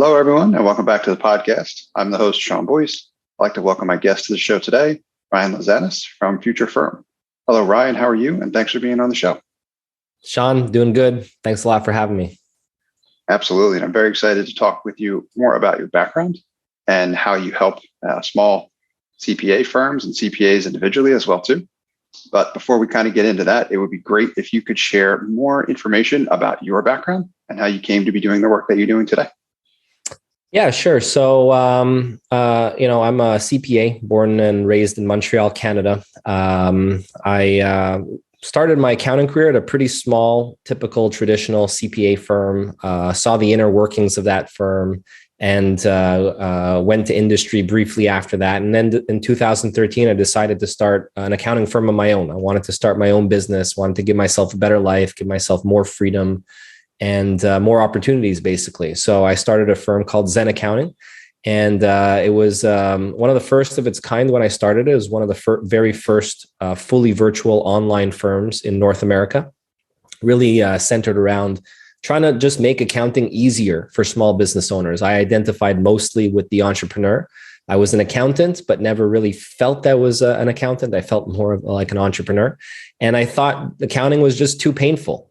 Hello, everyone, and welcome back to the podcast. I'm the host, Sean Boyce. I'd like to welcome my guest to the show today, Ryan Lazanis from Future Firm. Hello, Ryan. How are you? And thanks for being on the show. Sean, doing good. Thanks a lot for having me. Absolutely. And I'm very excited to talk with you more about your background and how you help small CPA firms and CPAs individually as well, too. But before we kind of get into that, it would be great if you could share more information about your background and how you came to be doing the work that you're doing today. Yeah, sure. So, I'm a CPA born and raised in Montreal, Canada. I started my accounting career at a pretty small, typical traditional CPA firm, saw the inner workings of that firm, and went to industry briefly after that. And then in 2013, I decided to start an accounting firm of my own. I wanted to start my own business, wanted to give myself a better life, give myself more freedom and more opportunities, basically. So I started a firm called Zen Accounting. And it was one of the first of its kind when I started. It was one of the very first fully virtual online firms in North America, really centered around trying to just make accounting easier for small business owners. I identified mostly with the entrepreneur. I was an accountant, but never really felt that was an accountant. I felt more like an entrepreneur. And I thought accounting was just too painful.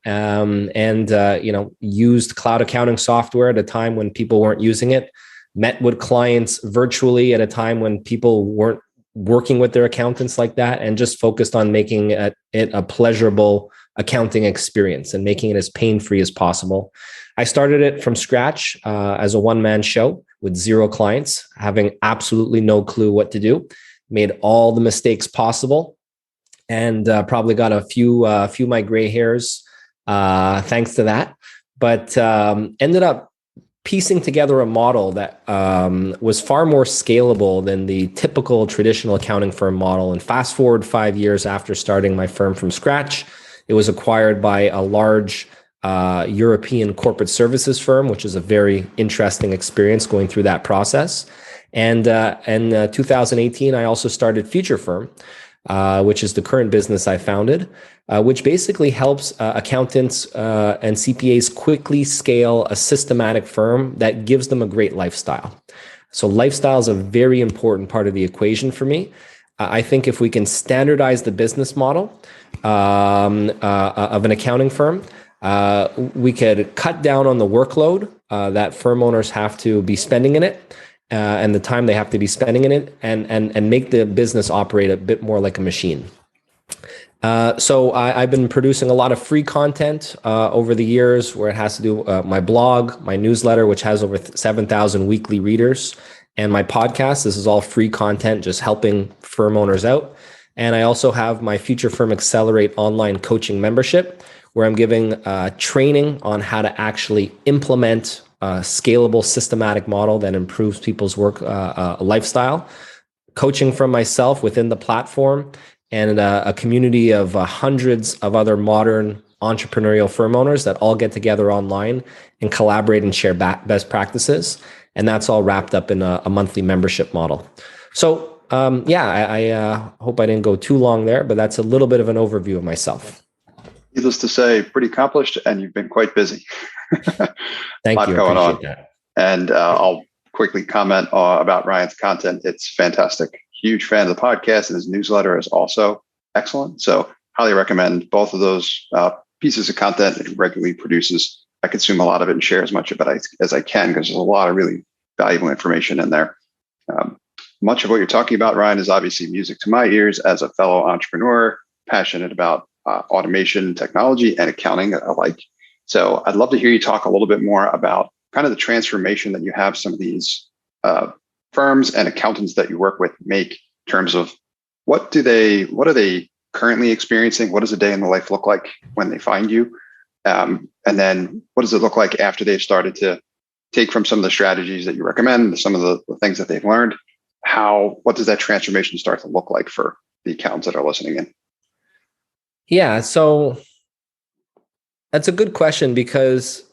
Used cloud accounting software at a time when people weren't using it, met with clients virtually at a time when people weren't working with their accountants like that, and just focused on making it a pleasurable accounting experience and making it as pain-free as possible. I started it from scratch as a one-man show with 0 clients, having absolutely no clue what to do, made all the mistakes possible, and probably got a few of my gray hairs thanks to that, but ended up piecing together a model that was far more scalable than the typical traditional accounting firm model. And fast forward 5 years after starting my firm from scratch, it was acquired by a large European corporate services firm, which is a very interesting experience going through that process. And in 2018, I also started Future Firm, which is the current business I founded, which basically helps accountants and CPAs quickly scale a systematic firm that gives them a great lifestyle. So lifestyle is a very important part of the equation for me. I think if we can standardize the business model of an accounting firm, we could cut down on the workload that firm owners have to be spending in it, and the time they have to be spending in it, and make the business operate a bit more like a machine. So I've been producing a lot of free content over the years, where it has to do my blog, my newsletter, which has over 7,000 weekly readers, and my podcast. This is all free content, just helping firm owners out. And I also have my Future Firm Accelerate online coaching membership, where I'm giving training on how to actually implement a scalable, systematic model that improves people's work lifestyle, coaching from myself within the platform, and a community of hundreds of other modern entrepreneurial firm owners that all get together online and collaborate and share best practices. And that's all wrapped up in a monthly membership model. So I hope I didn't go too long there, but that's a little bit of an overview of myself. Needless to say, pretty accomplished, and you've been quite busy. Thank you. Going I appreciate on. That. And I'll quickly comment about Ryan's content. It's fantastic. Huge fan of the podcast, and his newsletter is also excellent. So highly recommend both of those pieces of content that he regularly produces. I consume a lot of it and share as much of it as I can, because there's a lot of really valuable information in there. Much of what you're talking about, Ryan, is obviously music to my ears as a fellow entrepreneur, passionate about automation, technology, and accounting alike. So I'd love to hear you talk a little bit more about kind of the transformation that you have some of these firms and accountants that you work with make in terms of what are they currently experiencing? What does a day in the life look like when they find you? And then what does it look like after they've started to take from some of the strategies that you recommend, some of the things that they've learned? What does that transformation start to look like for the accountants that are listening in? Yeah, so that's a good question, because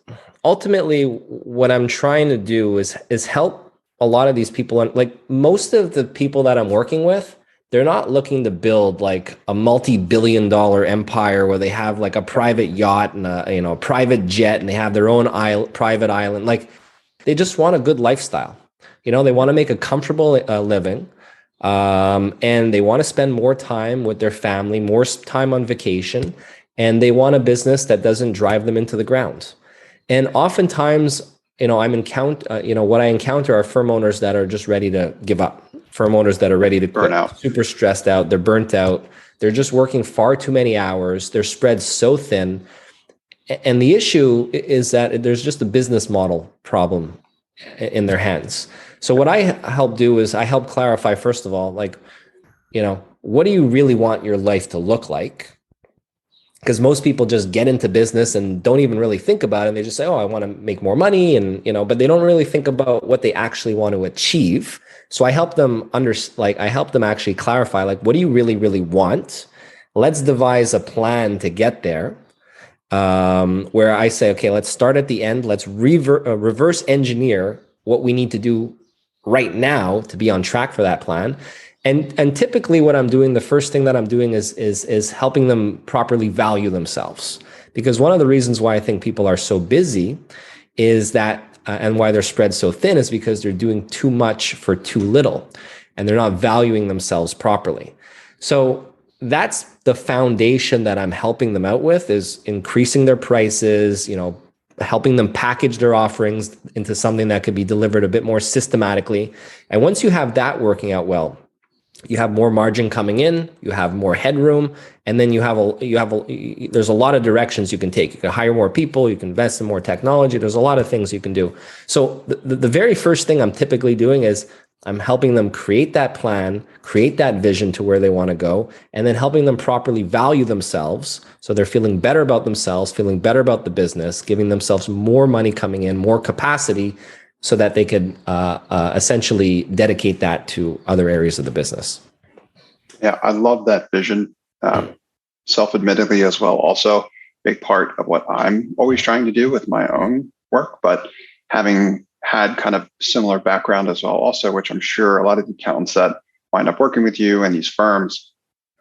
ultimately what I'm trying to do is help a lot of these people. Like most of the people that I'm working with, they're not looking to build like a multi-billion-dollar empire where they have like a private yacht and a private jet, and they have their own private island. Like they just want a good lifestyle. They want to make a comfortable living, and they want to spend more time with their family, more time on vacation, and they want a business that doesn't drive them into the ground. And oftentimes, what I encounter are firm owners that are just ready to give up, firm owners that are ready to burn quit, out, super stressed out, they're burnt out, they're just working far too many hours, they're spread so thin. And the issue is that there's just a business model problem in their hands. So what I help do is I help clarify, first of all, what do you really want your life to look like? Because most people just get into business and don't even really think about it. They just say, oh, I want to make more money. And, but they don't really think about what they actually want to achieve. So I help them I help them actually clarify, what do you really, really want? Let's devise a plan to get there. Where I say, okay, let's start at the end. Let's reverse engineer what we need to do right now to be on track for that plan. And typically what I'm doing, the first thing that I'm doing is helping them properly value themselves. Because one of the reasons why I think people are so busy is that, and why they're spread so thin, is because they're doing too much for too little, and they're not valuing themselves properly. So that's the foundation that I'm helping them out with, is increasing their prices, helping them package their offerings into something that could be delivered a bit more systematically. And once you have that working out well, you have more margin coming in, you have more headroom, and then there's a lot of directions you can take. You can hire more people, you can invest in more technology. There's a lot of things you can do. So the very first thing I'm typically doing is I'm helping them create that plan, create that vision to where they want to go, and then helping them properly value themselves. So they're feeling better about themselves, feeling better about the business, giving themselves more money coming in, more capacity, so that they could essentially dedicate that to other areas of the business. Yeah, I love that vision. Self-admittedly as well, also big part of what I'm always trying to do with my own work, but having had kind of similar background as well also, which I'm sure a lot of the accountants that wind up working with you and these firms,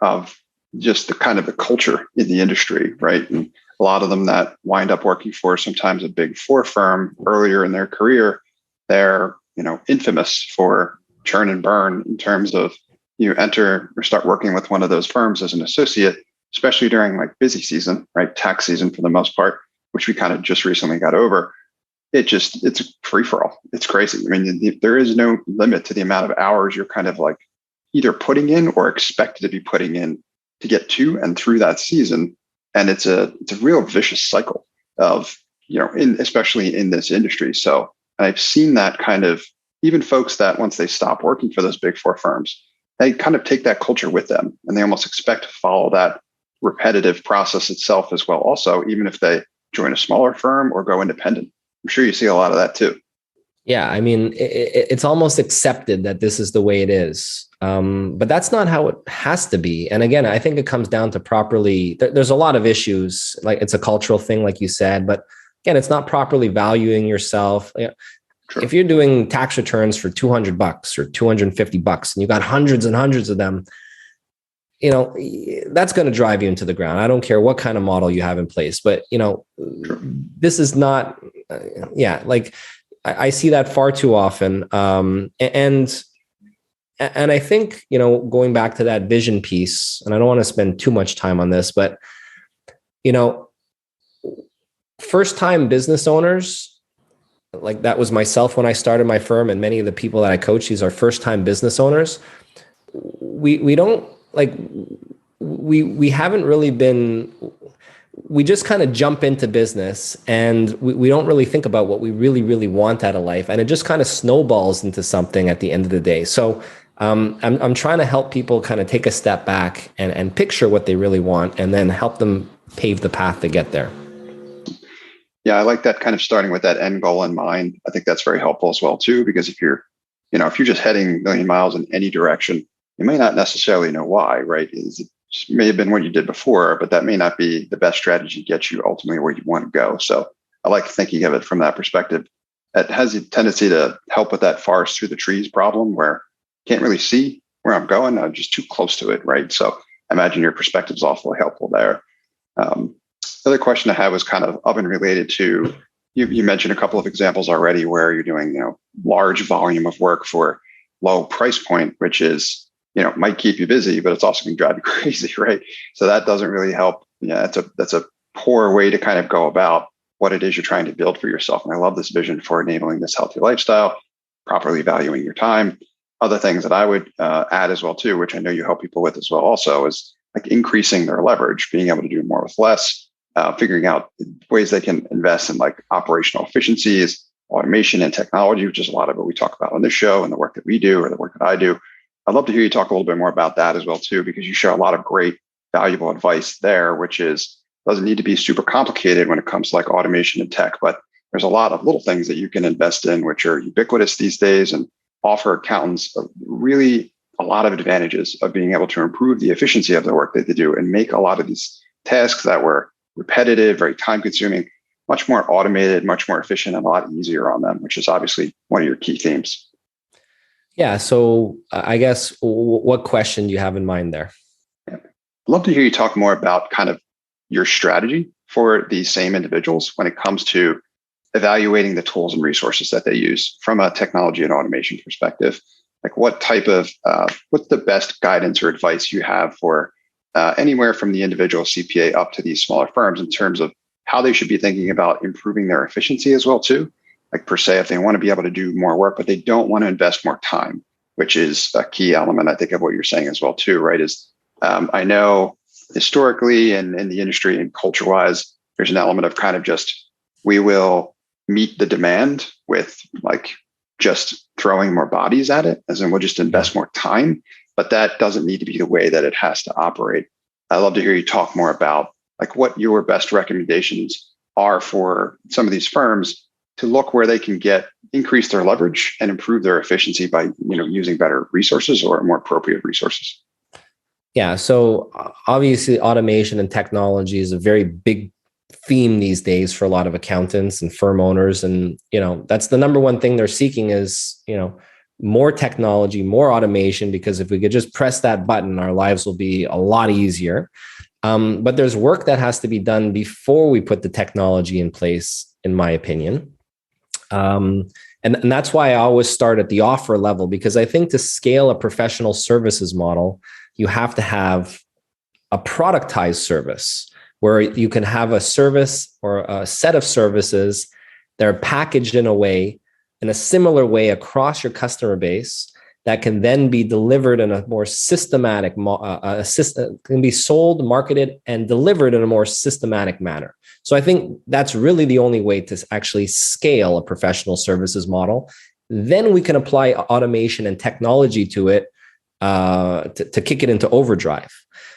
of just the kind of the culture in the industry, right? And a lot of them that wind up working for sometimes a big four firm earlier in their career, they're, infamous for churn and burn in terms of you enter or start working with one of those firms as an associate, especially during busy season, right? Tax season for the most part, which we kind of just recently got over. It's a free for all. It's crazy. I mean, there is no limit to the amount of hours you're kind of either putting in or expected to be putting in to get to and through that season. And it's a real vicious cycle of, especially in this industry. So I've seen that kind of, even folks that once they stop working for those big four firms, they kind of take that culture with them, and they almost expect to follow that repetitive process itself as well. Also, even if they join a smaller firm or go independent, I'm sure you see a lot of that too. Yeah, I mean, it's almost accepted that this is the way it is. But that's not how it has to be. And again, I think it comes down to properly, there's a lot of issues, it's a cultural thing, like you said, but again, it's not properly valuing yourself. True. If you're doing tax returns for $200 or $250 and you got hundreds and hundreds of them, that's going to drive you into the ground. I don't care what kind of model you have in place, but True. This is not, I see that far too often. And I think, going back to that vision piece, and I don't want to spend too much time on this, but, first-time business owners, like that was myself when I started my firm, and many of the people that I coach, these are first-time business owners. We don't we haven't really been, we just kind of jump into business, and we don't really think about what we really, really want out of life. And it just kind of snowballs into something at the end of the day. So I'm trying to help people kind of take a step back and picture what they really want, and then help them pave the path to get there. Yeah, I like that, kind of starting with that end goal in mind. I think that's very helpful as well too, because if you're just heading a million miles in any direction, you may not necessarily know why, right? It may have been what you did before, but that may not be the best strategy to get you ultimately where you want to go. So I like thinking of it from that perspective. It has a tendency to help with that forest through the trees problem, where you can't really see where I'm going. I'm just too close to it, right? So I imagine your perspective is awfully helpful there. The other question I had was kind of unrelated to You mentioned a couple of examples already where you're doing, large volume of work for low price point, which is, might keep you busy, but it's also going to drive you crazy, right? So that doesn't really help. Yeah, that's a poor way to kind of go about what it is you're trying to build for yourself. And I love this vision for enabling this healthy lifestyle, properly valuing your time. Other things that I would add as well too, which I know you help people with as well also, is like increasing their leverage, being able to do more with less, figuring out ways they can invest in like operational efficiencies, automation and technology, which is a lot of what we talk about on this show and the work that we do or the work that I do. I'd love to hear you talk a little bit more about that as well too, because you share a lot of great, valuable advice there, which is doesn't need to be super complicated when it comes to like automation and tech, but there's a lot of little things that you can invest in, which are ubiquitous these days and offer accountants really a lot of advantages of being able to improve the efficiency of the work that they do and make a lot of these tasks that were repetitive, very time consuming, much more automated, much more efficient, and a lot easier on them, which is obviously one of your key themes. Yeah. So I guess what question do you have in mind there? Yeah. I'd love to hear you talk more about kind of your strategy for these same individuals when it comes to evaluating the tools and resources that they use from a technology and automation perspective. Like what type of, what's the best guidance or advice you have for anywhere from the individual CPA up to these smaller firms in terms of how they should be thinking about improving their efficiency as well too? Like per se, if they want to be able to do more work, but they don't want to invest more time, which is a key element, I think, of what you're saying as well too, right? Is I know historically and in the industry and culture-wise, there's an element of kind of just, we will meet the demand with like just throwing more bodies at it, as in we'll just invest more time, but that doesn't need to be the way that it has to operate. I'd love to hear you talk more about like what your best recommendations are for some of these firms to look where they can increase their leverage and improve their efficiency by, using better resources or more appropriate resources. Yeah. So obviously automation and technology is a very big theme these days for a lot of accountants and firm owners. And, that's the number one thing they're seeking is, more technology, more automation, because if we could just press that button, our lives will be a lot easier. But there's work that has to be done before we put the technology in place, in my opinion. And that's why I always start at the offer level, because I think to scale a professional services model, you have to have a productized service where you can have a service or a set of services that are packaged in a similar way across your customer base that can then be delivered in a more systematic, can be sold, marketed, and delivered in a more systematic manner. So I think that's really the only way to actually scale a professional services model. Then we can apply automation and technology to it to kick it into overdrive.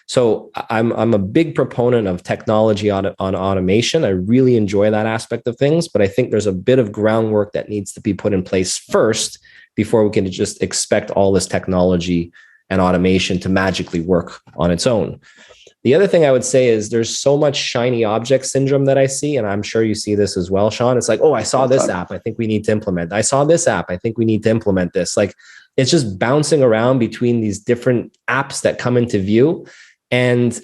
So I'm a big proponent of technology on automation. I really enjoy that aspect of things, but I think there's a bit of groundwork that needs to be put in place first before we can just expect all this technology and automation to magically work on its own. The other thing I would say is there's so much shiny object syndrome that I see, and I'm sure you see this as well, Sean. It's like, oh, I saw this app. I think we need to implement. I saw this app. I think we need to implement this. Like, it's just bouncing around between these different apps that come into view. And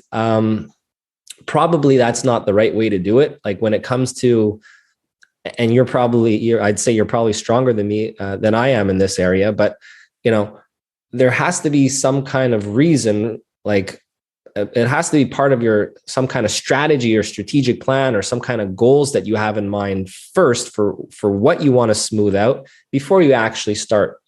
probably that's not the right way to do it. Like when it comes to, and I'd say you're probably stronger than me, than I am in this area, but there has to be some kind of reason, like it has to be part of some kind of strategy or strategic plan or some kind of goals that you have in mind first for what you want to smooth out before you actually start,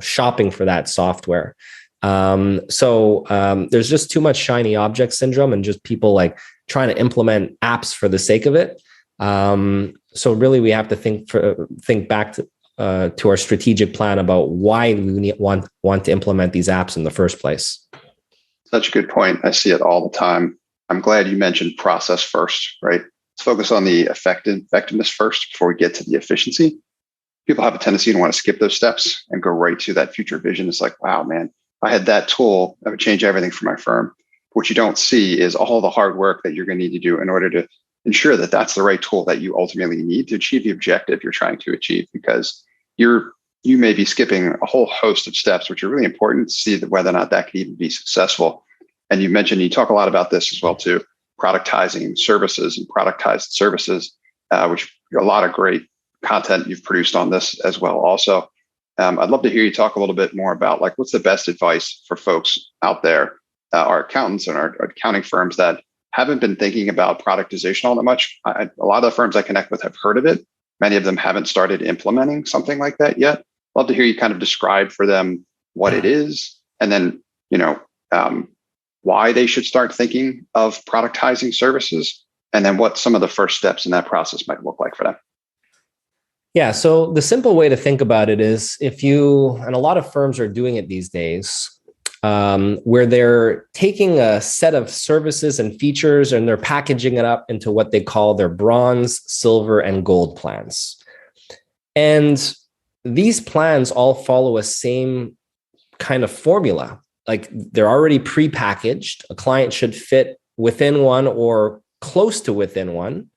shopping for that software. So there's just too much shiny object syndrome and just people like trying to implement apps for the sake of it. So really we have to think back to our strategic plan about why we want to implement these apps in the first place. Such a good point. I see it all the time. I'm glad you mentioned process first, right? Let's focus on the effectiveness first before we get to the efficiency. People have a tendency to want to skip those steps and go right to that future vision. It's like, wow, man, if I had that tool, that would change everything for my firm. What you don't see is all the hard work that you're going to need to do in order to ensure that that's the right tool that you ultimately need to achieve the objective you're trying to achieve, because you may be skipping a whole host of steps, which are really important to see whether or not that could even be successful. And you talk a lot about this as well too, productizing services and productized services, which a lot of great content you've produced on this as well. Also, I'd love to hear you talk a little bit more about like what's the best advice for folks out there, our accountants and our accounting firms that haven't been thinking about productization all that much. A lot of the firms I connect with have heard of it. Many of them haven't started implementing something like that yet. Love to hear you kind of describe for them what it is, and then why they should start thinking of productizing services, and then what some of the first steps in that process might look like for them. Yeah. So the simple way to think about it is and a lot of firms are doing it these days, where they're taking a set of services and features and they're packaging it up into what they call their bronze, silver, and gold plans. And these plans all follow a same kind of formula. Like they're already pre-packaged. A client should fit within one or close to within one.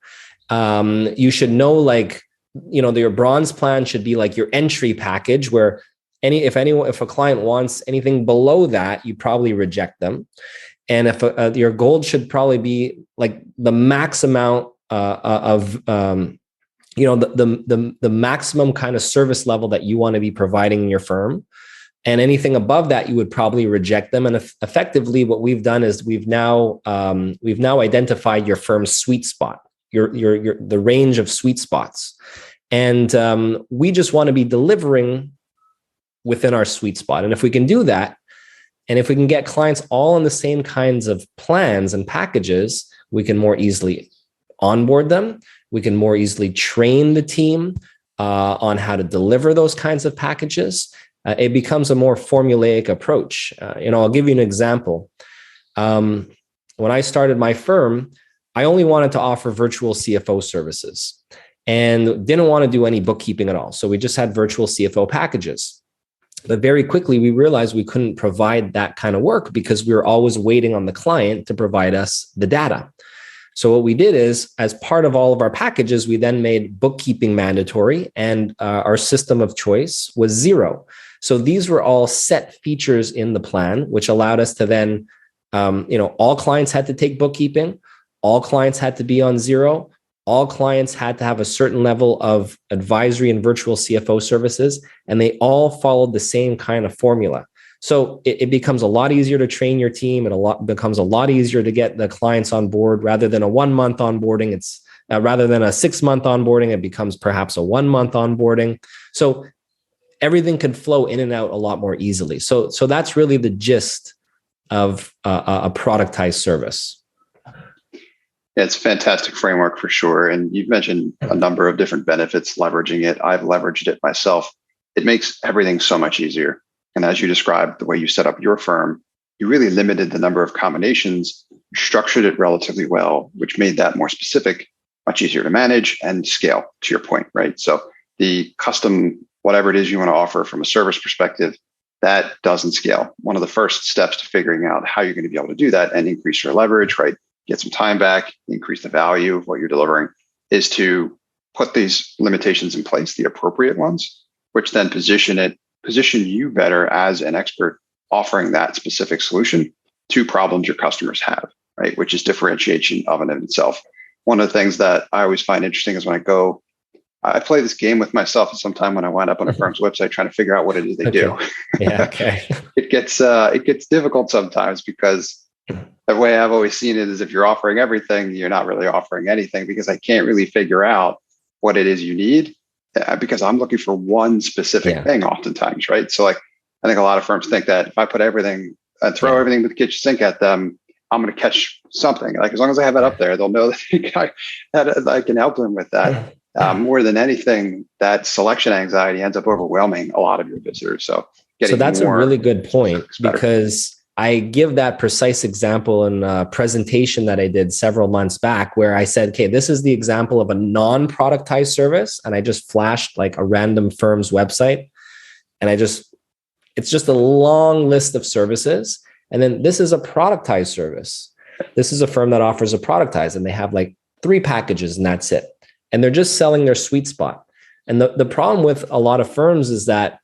You should know, like, your bronze plan should be like your entry package, where if a client wants anything below that, you probably reject them. And if your gold should probably be like the max amount of the maximum kind of service level that you want to be providing in your firm. And anything above that, you would probably reject them. And effectively, what we've done is we've now identified your firm's sweet spot, the range of sweet spots, and we just want to be delivering within our sweet spot. And if we can do that, and if we can get clients all on the same kinds of plans and packages, we can more easily onboard them. We can more easily train the team on how to deliver those kinds of packages. It becomes a more formulaic approach. I'll give you an example. When I started my firm, I only wanted to offer virtual CFO services and didn't want to do any bookkeeping at all. So we just had virtual CFO packages. But very quickly, we realized we couldn't provide that kind of work because we were always waiting on the client to provide us the data. So what we did is, as part of all of our packages, we then made bookkeeping mandatory, and our system of choice was Xero. So these were all set features in the plan, which allowed us to then, all clients had to take bookkeeping, all clients had to be on Xero, all clients had to have a certain level of advisory and virtual CFO services, and they all followed the same kind of formula. So it becomes a lot easier to train your team. It becomes a lot easier to get the clients on board rather than a 1 month onboarding. It's rather than a 6 month onboarding, it becomes perhaps a 1 month onboarding. So everything can flow in and out a lot more easily. So that's really the gist of a productized service. Yeah, it's a fantastic framework for sure. And you've mentioned a number of different benefits leveraging it. I've leveraged it myself. It makes everything so much easier. And as you described, the way you set up your firm, you really limited the number of combinations, structured it relatively well, which made that more specific, much easier to manage and scale, to your point, right? So the custom, whatever it is you want to offer from a service perspective, that doesn't scale. One of the first steps to figuring out how you're going to be able to do that and increase your leverage, right? Get some time back, increase the value of what you're delivering, is to put these limitations in place, the appropriate ones, which then position you better as an expert offering that specific solution to problems your customers have, right? Which is differentiation of and of itself. One of the things that I always find interesting is when I play this game with myself sometime when I wind up on a firm's website trying to figure out what it is they do. Yeah, okay. It gets difficult sometimes because the way I've always seen it is if you're offering everything, you're not really offering anything, because I can't really figure out what it is you need because I'm looking for one specific thing oftentimes, right? So like, I think a lot of firms think that if I put everything and throw everything with the kitchen sink at them, I'm going to catch something. Like as long as I have it up there, they'll know that I can help them with that. More than anything, that selection anxiety ends up overwhelming a lot of your visitors. So that's a really good point, because I give that precise example in a presentation that I did several months back where I said, okay, this is the example of a non-productized service. And I just flashed like a random firm's website. And it's just a long list of services. And then this is a productized service. This is a firm that offers a productized, and they have like 3 packages and that's it. And they're just selling their sweet spot. And the problem with a lot of firms is that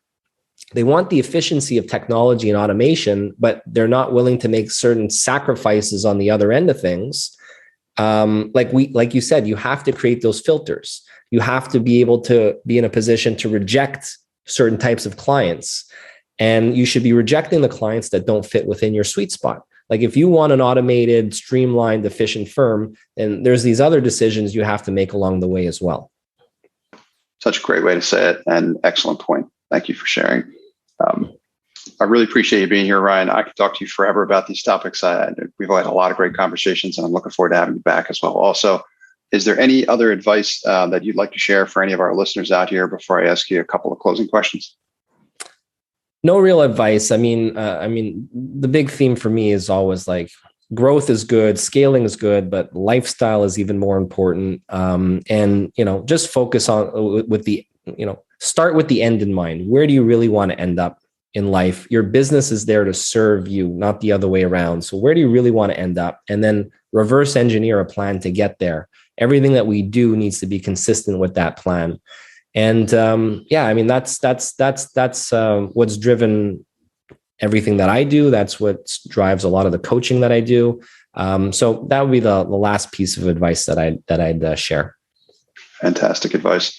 they want the efficiency of technology and automation, but they're not willing to make certain sacrifices on the other end of things like you said, you have to create those filters. You have to be able to be in a position to reject certain types of clients. And you should be rejecting the clients that don't fit within your sweet spot. Like if you want an automated, streamlined, efficient firm, then there's these other decisions you have to make along the way as well. Such a great way to say it, and excellent point. Thank you for sharing. I really appreciate you being here, Ryan. I could talk to you forever about these topics. We've had a lot of great conversations, and I'm looking forward to having you back as well. Also, is there any other advice that you'd like to share for any of our listeners out here before I ask you a couple of closing questions? No real advice. I mean, the big theme for me is always like growth is good, scaling is good, but lifestyle is even more important. And just focus on start with the end in mind. Where do you really want to end up in life? Your business is there to serve you, not the other way around. So where do you really want to end up? And then reverse engineer a plan to get there. Everything that we do needs to be consistent with that plan. And that's what's driven everything that I do. That's what drives a lot of the coaching that I do. So that would be the last piece of advice that I'd share. Fantastic advice.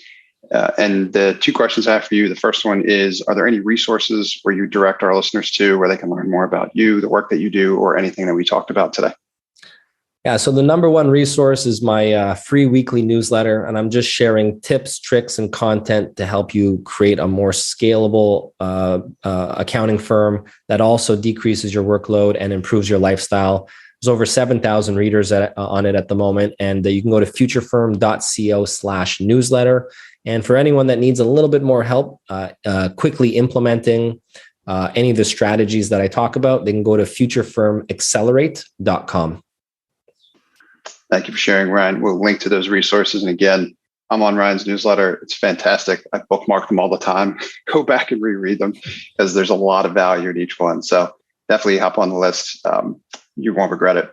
And the two questions I have for you. The first one is, are there any resources where you direct our listeners to where they can learn more about you, the work that you do, or anything that we talked about today? Yeah. So the number one resource is my free weekly newsletter. And I'm just sharing tips, tricks, and content to help you create a more scalable accounting firm that also decreases your workload and improves your lifestyle. There's over 7,000 readers on it at the moment. And you can go to futurefirm.co/newsletter. And for anyone that needs a little bit more help quickly implementing any of the strategies that I talk about, they can go to futurefirmaccelerate.com. Thank you for sharing, Ryan. We'll link to those resources. And again, I'm on Ryan's newsletter. It's fantastic. I bookmark them all the time. Go back and reread them because there's a lot of value in each one. So definitely hop on the list. You won't regret it.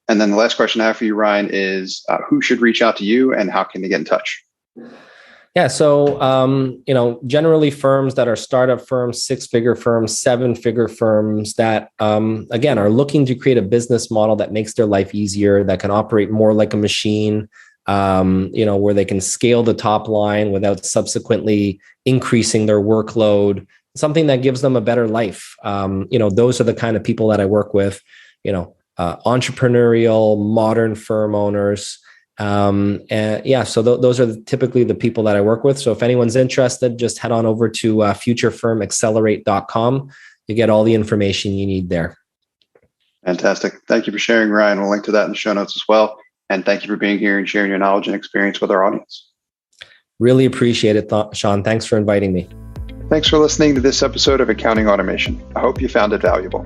And then the last question I have for you, Ryan, is who should reach out to you and how can they get in touch? Yeah. So, generally firms that are startup firms, 6-figure firms, 7-figure firms that, again, are looking to create a business model that makes their life easier, that can operate more like a machine, where they can scale the top line without subsequently increasing their workload, something that gives them a better life. Those are the kind of people that I work with, entrepreneurial, modern firm owners. So those are typically the people that I work with. So if anyone's interested, just head on over to futurefirmaccelerate.com to get all the information you need there. Fantastic. Thank you for sharing, Ryan. We'll link to that in the show notes as well. And thank you for being here and sharing your knowledge and experience with our audience. Really appreciate it, Sean. Thanks for inviting me. Thanks for listening to this episode of Accounting Automation. I hope you found it valuable.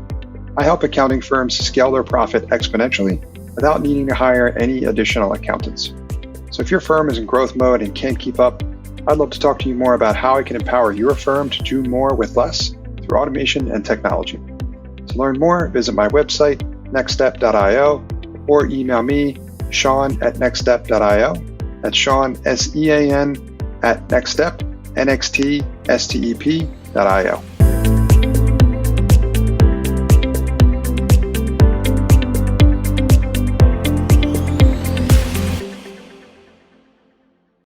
I help accounting firms scale their profit exponentially without needing to hire any additional accountants. So if your firm is in growth mode and can't keep up, I'd love to talk to you more about how I can empower your firm to do more with less through automation and technology. To learn more, visit my website, nextstep.io, or email me, Sean@nextstep.io. That's Sean, SEAN, @nextstep, NXTSTEP.io.